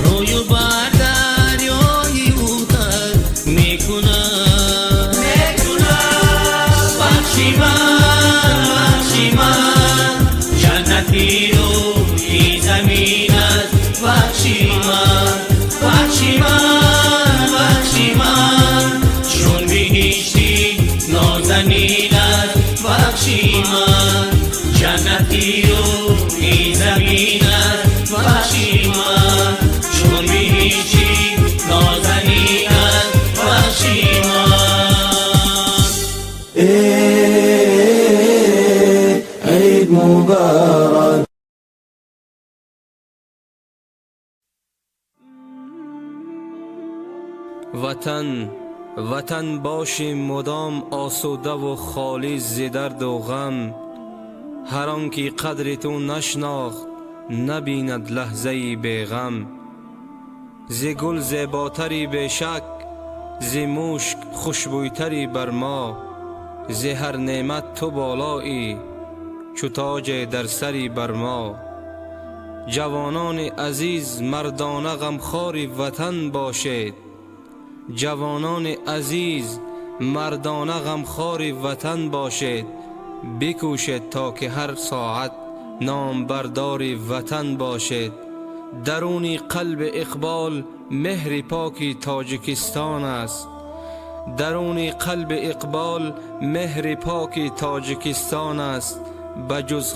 روی بر دریای او تر میکنم بخشی من جنتی روی زمین است بخشی من چون بهشتی نازنین است بخشی من جنتی روی زمین است بخشی من چون بهشتی نازنین است بخشی من عید مبارک. وطن باشیم مدام آسوده و خالی ز درد و غم. هر آنکی قدر تو نشناخت نبیند لحظه بیغم. ز گل زیباتری بی شک، ز مشک خوشبویتری بر ما. ز هر نعمت تو بالایی چو تاج در سری بر ما. جوانان عزیز مردانه غمخوار وطن باشید. جوانان عزیز مردانه غمخوار وطن باشید. بکوشید تا که هر ساعت نامبردار وطن باشید. درون قلب اقبال مهر پاکی تاجیکستان است. درون قلب اقبال مهر پاکی تاجیکستان است. بجز